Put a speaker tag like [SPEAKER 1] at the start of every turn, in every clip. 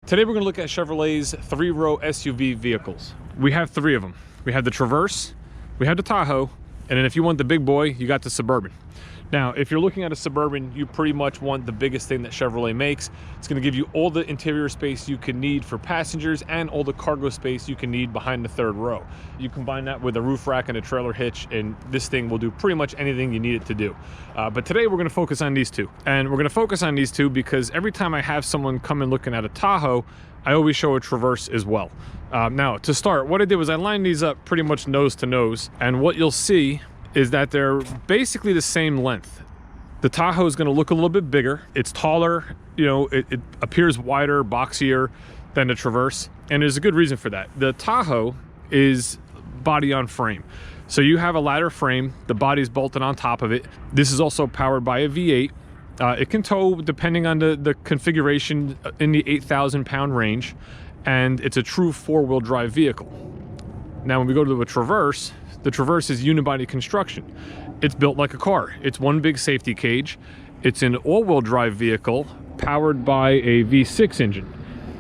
[SPEAKER 1] Today we're going to look at Chevrolet's three-row SUV vehicles. We have three of them. We have the Traverse, we have the Tahoe, and then if you want the big boy, you got the Suburban. Now, if you're looking at a Suburban, you pretty much want the biggest thing that Chevrolet makes. It's going to give you all the interior space you can need for passengers and all the cargo space you can need behind the third row. You combine that with a roof rack and a trailer hitch, and this thing will do pretty much anything you need it to do. But today we're going to focus on these two. And we're going to focus on these two because every time I have someone come in looking at a Tahoe, I always show a Traverse as well. Now, to start, what I did was I lined these up pretty much nose to nose, and what you'll see is that they're basically the same length. The Tahoe is going to look a little bit bigger. It's taller, you know, it appears wider, boxier than the Traverse, and there's a good reason for that. The Tahoe is body on frame. So you have a ladder frame, the body's bolted on top of it. This is also powered by a V8. It can tow, depending on the configuration, in the 8,000 pound range, and it's a true four-wheel drive vehicle. Now, when we go to a Traverse, the Traverse is unibody construction. It's built like a car. It's one big safety cage. It's an all-wheel drive vehicle powered by a V6 engine.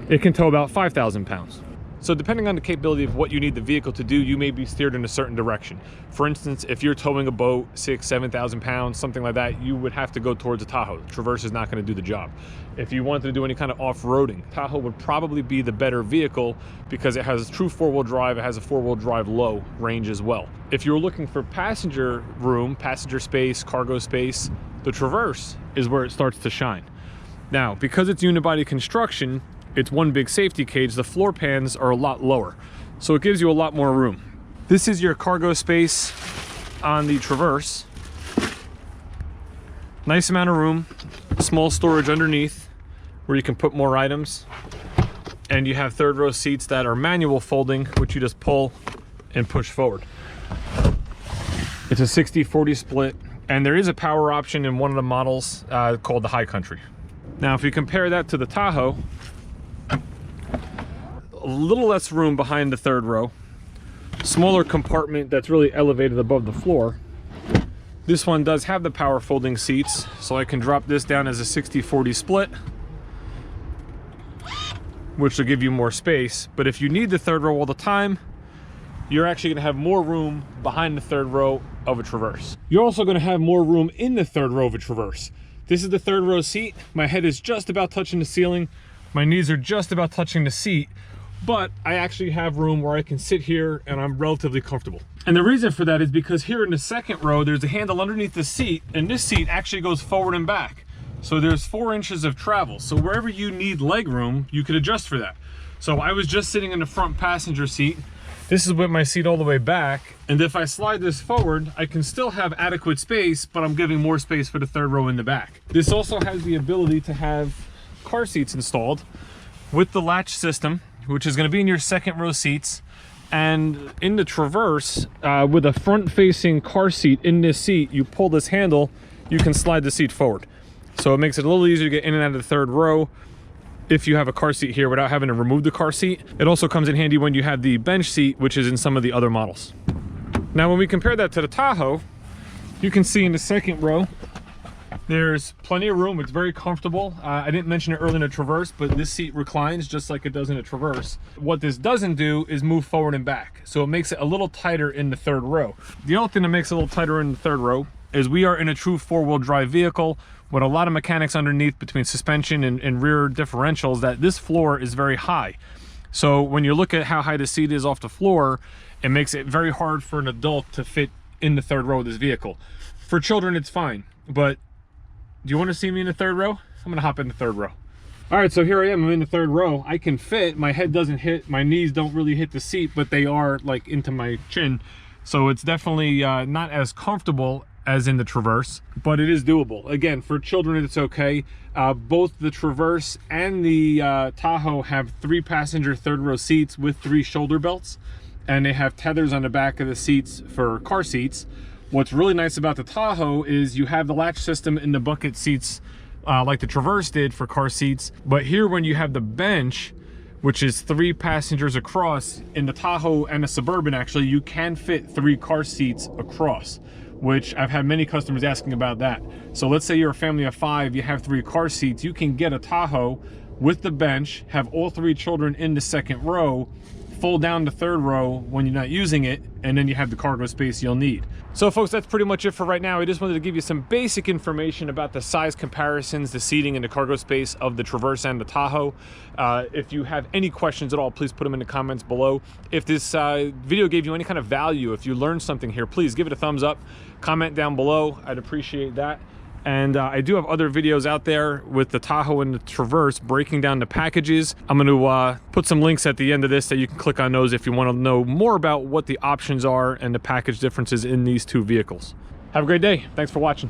[SPEAKER 1] It can tow about 5,000 pounds. So depending on the capability of what you need the vehicle to do, you may be steered in a certain direction. For instance, if you're towing a boat, 6,000 to 7,000 pounds, something like that, you would have to go towards a Tahoe. The Traverse is not going to do the job. If you wanted to do any kind of off-roading, Tahoe would probably be the better vehicle because it has true four-wheel drive, it has a four-wheel drive low range as well. If you're looking for passenger room, passenger space, cargo space, the Traverse is where it starts to shine. Now, because it's unibody construction, it's one big safety cage, the floor pans are a lot lower, so it gives you a lot more room. This is your cargo space on the Traverse. Nice amount of room, small storage underneath where you can put more items, and you have third row seats that are manual folding, which you just pull and push forward. It's a 60-40 split, and there is a power option in one of the models called the High Country. Now, if you compare that to the Tahoe, a little less room behind the third row, smaller compartment that's really elevated above the floor. This one does have the power folding seats, so I can drop this down as a 60-40 split, which will give you more space. But if you need the third row all the time, you're actually going to have more room behind the third row of a Traverse. You're also going to have more room in the third row of a Traverse. This is the third row seat. My head is just about touching the ceiling. My knees are just about touching the seat. But I actually have room where I can sit here and I'm relatively comfortable. And the reason for that is because here in the second row, there's a handle underneath the seat, and this seat actually goes forward and back. So there's 4 inches of travel. So wherever you need leg room, you could adjust for that. So I was just sitting in the front passenger seat. This is with my seat all the way back. And if I slide this forward, I can still have adequate space, but I'm giving more space for the third row in the back. This also has the ability to have car seats installed with the latch system, which is going to be in your second row seats. And in the Traverse, with a front-facing car seat in this seat, you pull this handle, you can slide the seat forward. So it makes it a little easier to get in and out of the third row if you have a car seat here without having to remove the car seat. It also comes in handy when you have the bench seat, which is in some of the other models. Now, when we compare that to the Tahoe, you can see in the second row, there's plenty of room. It's very comfortable. I didn't mention it earlier in the Traverse, but this seat reclines just like it does in a Traverse. What this doesn't do is move forward and back, so it makes it a little tighter in the third row. The only thing that makes it a little tighter in the third row is we are in a true four-wheel drive vehicle with a lot of mechanics underneath between suspension and rear differentials, that this floor is very high. So when you look at how high the seat is off the floor, it makes it very hard for an adult to fit in the third row of this vehicle. For children, it's fine, but do you want to see me in the third row? I'm gonna hop in the third row. All right, so here I am, I'm in the third row. I can fit, my head doesn't hit, my knees don't really hit the seat, but they are like into my chin. So it's definitely not as comfortable as in the Traverse, but it is doable. Again, for children, it's okay. Both the Traverse and the Tahoe have 3 passenger third row seats with 3 shoulder belts, and they have tethers on the back of the seats for car seats. What's really nice about the Tahoe is you have the latch system in the bucket seats like the Traverse did for car seats. But here, when you have the bench, which is 3 passengers across, in the Tahoe and the Suburban, actually, you can fit 3 car seats across, which I've had many customers asking about that. So let's say you're a family of 5, you have 3 car seats, you can get a Tahoe with the bench, have all 3 children in the second row, fold down the third row when you're not using it, and then you have the cargo space you'll need. So folks, that's pretty much it for right now. I just wanted to give you some basic information about the size comparisons, the seating and the cargo space of the Traverse and the Tahoe. If you have any questions at all, please put them in the comments below. If this video gave you any kind of value, if you learned something here, please give it a thumbs up, comment down below. I'd appreciate that. And I do have other videos out there with the Tahoe and the Traverse breaking down the packages. I'm going to put some links at the end of this that you can click on those if you want to know more about what the options are and the package differences in these two vehicles. Have a great day. Thanks for watching.